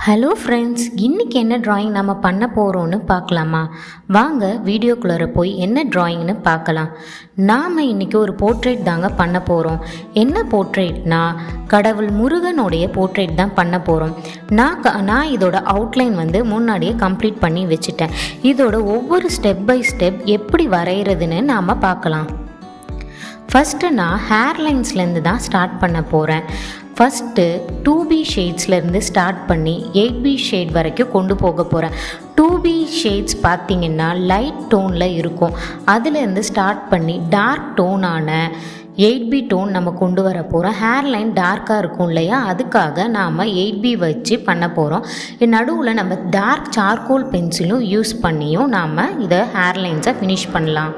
Hello friends, இன்றைக்கி என்ன drawing நம்ம பண்ண போகிறோன்னு பார்க்கலாமா? வாங்க வீடியோக்குள்ளே போய் என்ன ட்ராயிங்னு பார்க்கலாம். நாம் இன்றைக்கி ஒரு போர்ட்ரேட் தாங்க பண்ண போகிறோம். என்ன போர்ட்ரேட்னா, கடவுள் முருகனுடைய போர்ட்ரேட் தான் பண்ண போகிறோம். நான் இதோட அவுட்லைன் முன்னாடியே கம்ப்ளீட் பண்ணி வச்சுட்டேன். இதோட ஒவ்வொரு ஸ்டெப் பை ஸ்டெப் எப்படி வரைகிறதுன்னு நாம் பார்க்கலாம். ஃபஸ்ட்டு நான் ஹேர்லைன்ஸ்லேருந்து தான் ஸ்டார்ட் பண்ண போகிறேன். ஃபஸ்ட்டு 2B ஷேட்ஸ்லேருந்து ஸ்டார்ட் பண்ணி 8B ஷேட் வரைக்கும் கொண்டு போக போகிறேன். 2B ஷேட்ஸ் பார்த்திங்கன்னா லைட் டோனில் இருக்கும். அதுலேருந்து ஸ்டார்ட் பண்ணி டார்க் டோனான 8B டோன் நம்ம கொண்டு வர போகிறோம். ஹேர்லைன் டார்க்காக இருக்கும் இல்லையா, அதுக்காக நாம் 8B வச்சு பண்ண போகிறோம். நடுவில் நம்ம டார்க் சார்கோல் பென்சிலும் யூஸ் பண்ணியும் நாம் இதை ஹேர்லைன்ஸை ஃபினிஷ் பண்ணலாம்.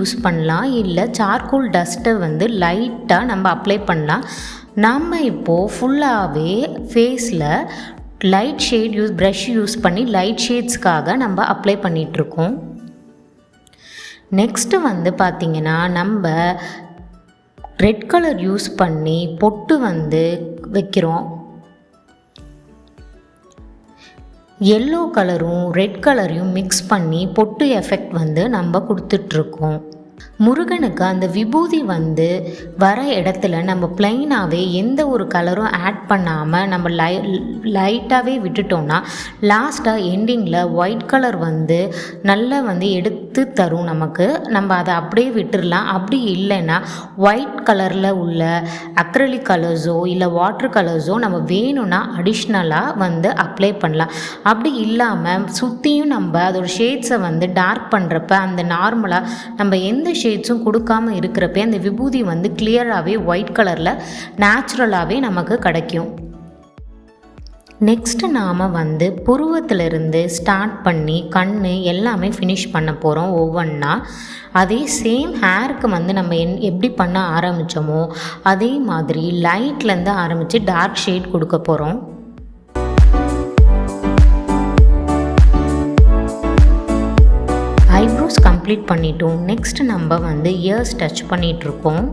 யூஸ் பண்ணலாம், இல்லை சார்கோல் டஸ்ட்டை லைட்டாக நம்ம அப்ளை பண்ணலாம். நம்ம இப்போது ஃபுல்லாகவே ஃபேஸில் லைட் ஷேட் ப்ரஷ் யூஸ் பண்ணி லைட் ஷேட்ஸ்க்காக நம்ம அப்ளை பண்ணிகிட்ருக்கோம். நெக்ஸ்ட்டு பார்த்திங்கன்னா நம்ம ரெட் கலர் யூஸ் பண்ணி பொட்டு வைக்கிறோம். எல்லோ கலரும் ரெட் கலரையும் மிக்ஸ் பண்ணி பொட்டு எஃபெக்ட் நம்ம கொடுத்துட்ருக்கோம். முருகனுக்கு அந்த விபூதி வந்து வர இடத்துல நம்ம பிளைனாகவே எந்த ஒரு கலரும் ஆட் பண்ணாமல் நம்ம லைட்டாகவே விட்டுட்டோம்னா லாஸ்ட்டாக எண்டிங்கில் ஒயிட் கலர் வந்து நல்லா வந்து எடுத்து தரும் நமக்கு. நம்ம அதை அப்படியே விட்டுடலாம். அப்படி இல்லைன்னா ஒயிட் கலரில் உள்ள அக்ரலிக் கலர்ஸோ இல்லை வாட்டர் கலர்ஸோ நம்ம வேணும்னா அடிஷ்னலாக வந்து அப்ளை பண்ணலாம். அப்படி இல்லாமல் சுற்றியும் நம்ம அதோட ஷேட்ஸை வந்து டார்க் பண்ணுறப்ப அந்த நார்மலாக நம்ம எந்த ஷேட்ஸும் கொடுக்காமல் இருக்கிறப்ப அந்த விபூதி வந்து கிளியராகவே ஒயிட் கலரில் நேச்சுரலாகவே நமக்கு கிடைக்கும். நெக்ஸ்ட்டு நாம் வந்து புருவத்திலிருந்து ஸ்டார்ட் பண்ணி கண் எல்லாமே ஃபினிஷ் பண்ண போகிறோம் ஒவ்வொன்றா. அதே சேம் ஹேருக்கு வந்து நம்ம எப்படி பண்ண ஆரம்பித்தோமோ அதே மாதிரி லைட்லேருந்து ஆரம்பித்து டார்க் ஷேட் கொடுக்க போகிறோம். ஐப்ரோஸ் கம்ப்ளீட் பண்ணிட்டோம். நெக்ஸ்ட் நம்ம வந்து இயர்ஸ் டச் பண்ணிகிட்ருக்கோம்.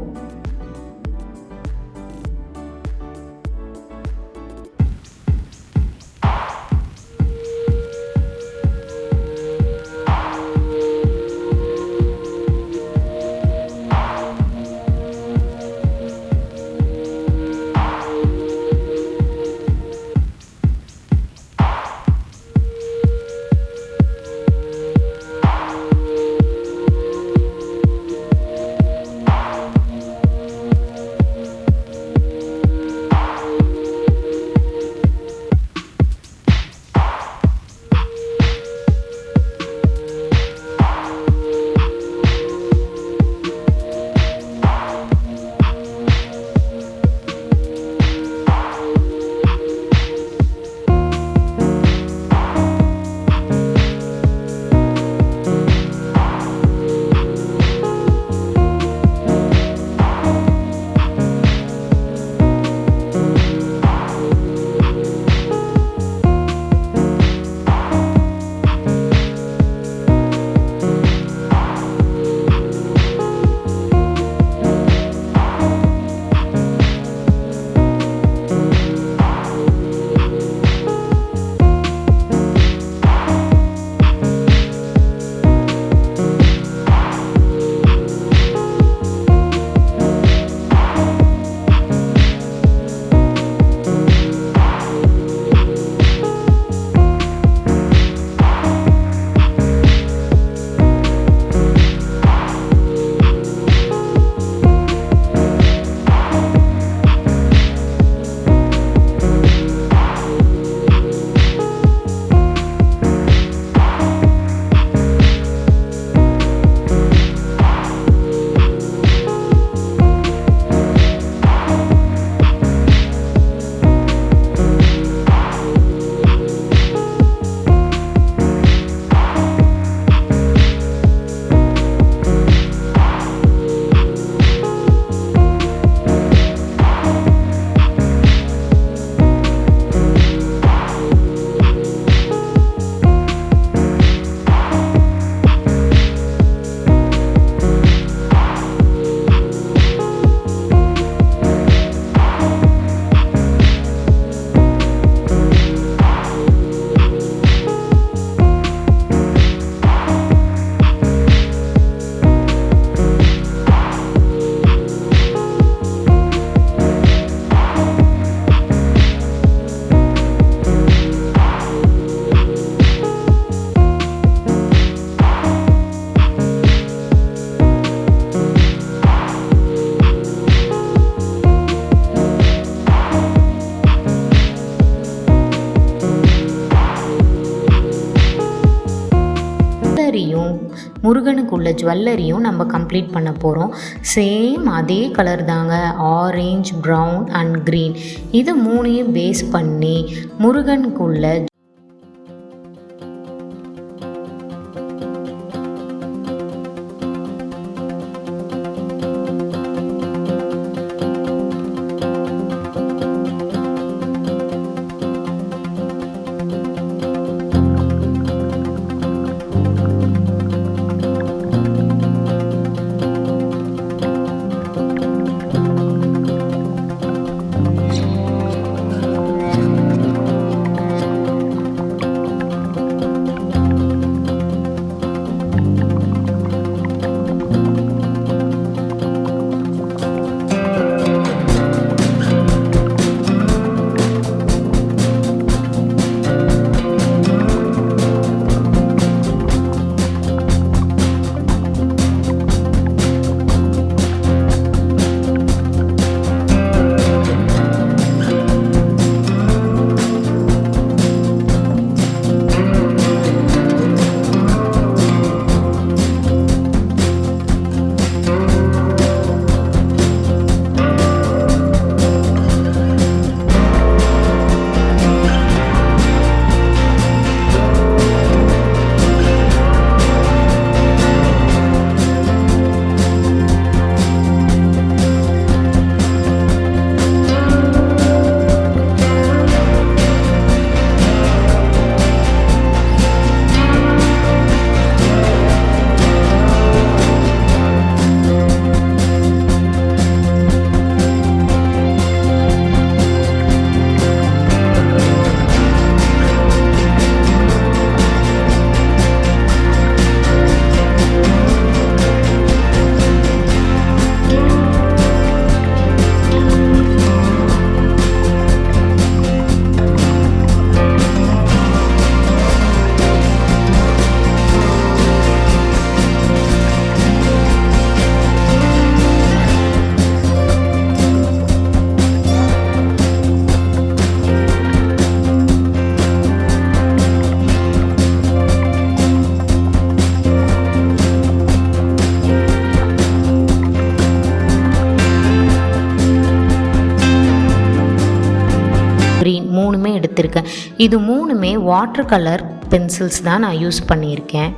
முருகனுக்கு உள்ள ஜுவல்லரியும் நம்ம கம்ப்ளீட் பண்ண போகிறோம். சேம் அதே கலர் தாங்க, ஆரேஞ்ச், ப்ரௌன் அண்ட் க்ரீன். இது மூணையும் பேஸ் பண்ணி முருகனுக்கு உள்ள எடுத்திருக்கேன். இது 3மே வாட்டர் கலர் பென்சில்ஸ் தான் நான் யூஸ் பண்ணியிருக்கேன்.